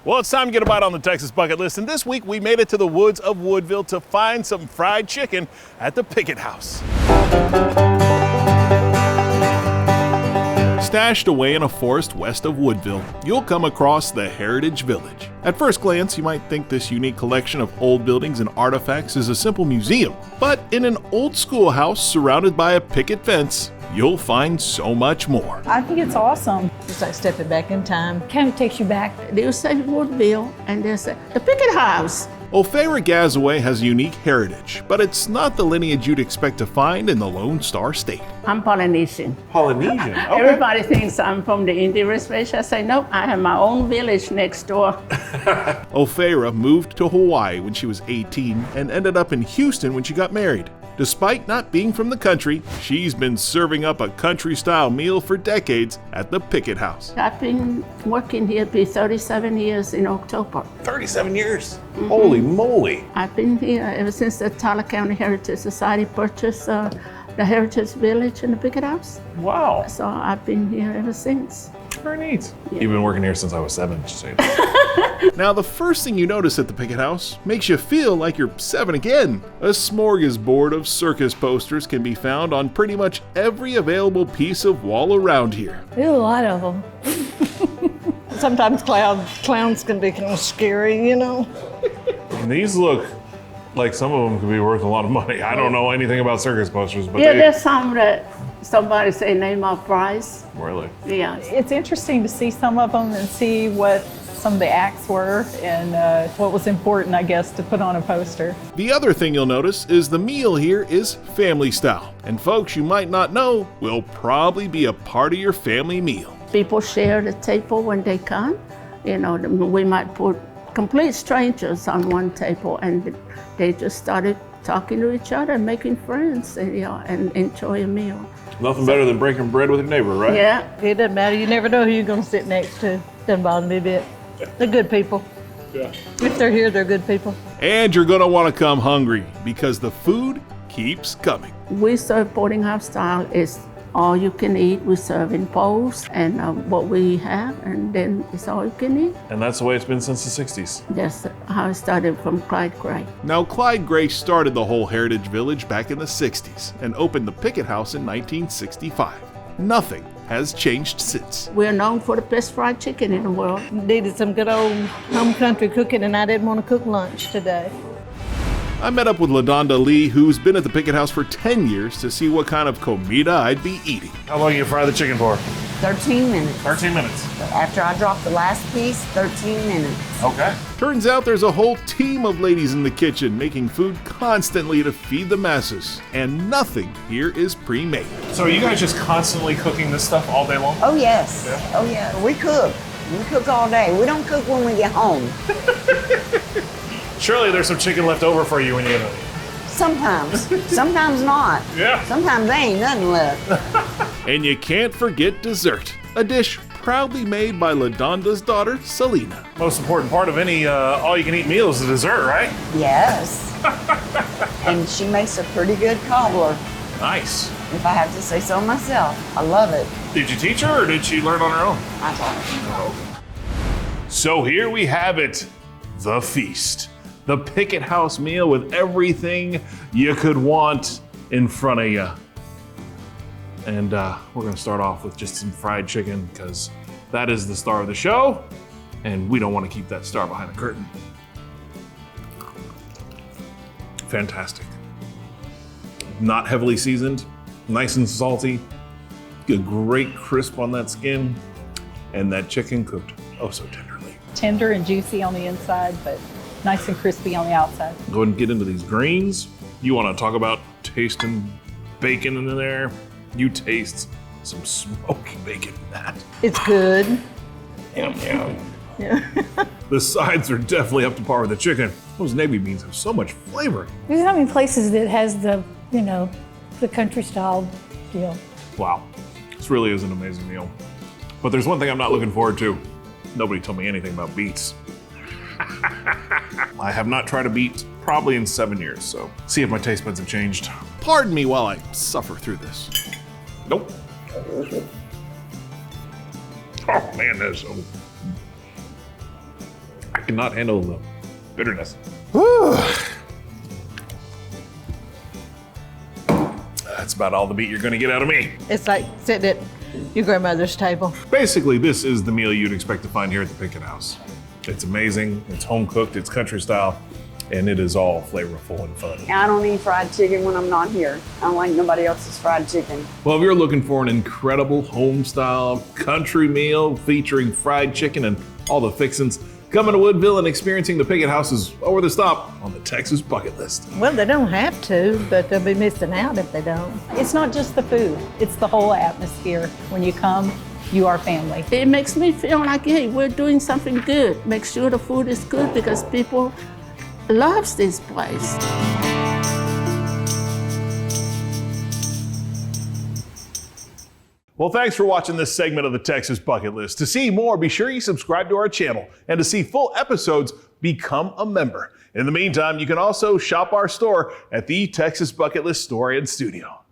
Well, it's time to get a bite on the Texas bucket list, and this week we made it to the woods of Woodville to find some fried chicken at the Pickett house. Stashed away in a forest west of Woodville, you'll come across the Heritage Village. At first glance, you might think this unique collection of old buildings and artifacts is a simple museum, but in an old schoolhouse surrounded by a picket fence, you'll find so much more. I think it's awesome. It's like stepping back in time. Kind of takes you back. They'll say Woodville, and they'll say the Pickett house. O'Fara Gazaway has a unique heritage, but it's not the lineage you'd expect to find in the Lone Star State. I'm Polynesian. Polynesian? Okay. Everybody thinks I'm from the Indian reservation. I say, nope, I have my own village next door. O'Fara moved to Hawaii when she was 18 and ended up in Houston when she got married. Despite not being from the country, she's been serving up a country-style meal for decades at the Pickett house. I've been working here for 37 years in October. 37 years? Mm-hmm. Holy moly. I've been here ever since the Tyler County Heritage Society purchased the Heritage Village in the Pickett house. Wow. So I've been here ever since. Very neat. Yeah. You've been working here since I was 7, just say. Now, the first thing you notice at the Pickett house makes you feel like you're 7 again. A smorgasbord of circus posters can be found on pretty much every available piece of wall around here. There's a lot of them. Sometimes clowns can be kind of scary, you know. And these look like some of them could be worth a lot of money. I don't know anything about circus posters, but yeah, there's some that somebody say name of price. Really? Yeah. It's interesting to see some of them and see what some of the acts were and what was important, I guess, to put on a poster. The other thing you'll notice is the meal here is family style. And folks you might not know will probably be a part of your family meal. People share the table when they come. You know, we might put complete strangers on one table and they just started talking to each other and making friends and, you know, and enjoy a meal. Nothing better than breaking bread with your neighbor, right? Yeah. It doesn't matter. You never know who you're going to sit next to. Doesn't bother me a bit. They're good people. Yeah. If they're here, they're good people. And you're going to want to come hungry because the food keeps coming. We serve boarding house style. It's all you can eat. We serve in bowls and what we have, and then it's all you can eat. And that's the way it's been since the 60s. That's how it started from Clyde Gray. Now, Clyde Gray started the whole Heritage Village back in the 60s and opened the Pickett house in 1965. Nothing has changed since. We're known for the best fried chicken in the world. Needed some good old home country cooking, and I didn't want to cook lunch today. I met up with LaDonda Lee, who's been at the Pickett house for 10 years, to see what kind of comida I'd be eating. How long you fry the chicken for? 13 minutes. 13 minutes. After I drop the last piece, 13 minutes. Okay. Turns out there's a whole team of ladies in the kitchen making food constantly to feed the masses, and nothing here is pre-made. So are you guys just constantly cooking this stuff all day long? Oh, yes. Yeah. Oh, yeah. We cook. We cook all day. We don't cook when we get home. Surely there's some chicken left over for you when you get home. Sometimes. Sometimes not. Yeah. Sometimes there ain't nothing left. And you can't forget dessert, a dish proudly made by LaDonda's daughter, Selena. Most important part of any all-you-can-eat meal is the dessert, right? Yes. And she makes a pretty good cobbler, Nice. if I have to say so myself. I love it. Did you teach her or did she learn on her own? I taught her. So here we have it, the feast. The Pickett house meal with everything you could want in front of you. And we're gonna start off with just some fried chicken because that is the star of the show and we don't wanna keep that star behind the curtain. Fantastic. Not heavily seasoned, nice and salty, a great crisp on that skin, and that chicken cooked oh so tenderly. Tender and juicy on the inside, but nice and crispy on the outside. Go ahead and get into these greens. You want to talk about tasting bacon in there? You taste some smoked bacon in that. It's good. Yum, yum. Yeah. The sides are definitely up to par with the chicken. Those navy beans have so much flavor. There's not many places that has the, you know, the country style deal. Wow, this really is an amazing meal. But there's one thing I'm not looking forward to. Nobody told me anything about beets. I have not tried a beet probably in 7 years, so see if my taste buds have changed. Pardon me while I suffer through this. Nope. Oh man, that is so. cannot handle the bitterness. That's about all the meat you're gonna get out of me. It's like sitting at your grandmother's table. Basically, this is the meal you'd expect to find here at the Pickett House. It's amazing, it's home cooked, it's country style, and it is all flavorful and fun. I don't eat fried chicken when I'm not here. I don't like nobody else's fried chicken. Well, if you're looking for an incredible home style country meal featuring fried chicken and all the fixins, coming to Woodville and experiencing the Pickett House is over the stop on the Texas bucket list. Well, they don't have to, but they'll be missing out if they don't. It's not just the food, it's the whole atmosphere. When you come, you are family. It makes me feel like, hey, we're doing something good. Make sure the food is good because people loves this place. Well, thanks for watching this segment of the Texas Bucket List. To see more, be sure you subscribe to our channel. And to see full episodes, become a member. In the meantime, you can also shop our store at the Texas Bucket List Store and Studio.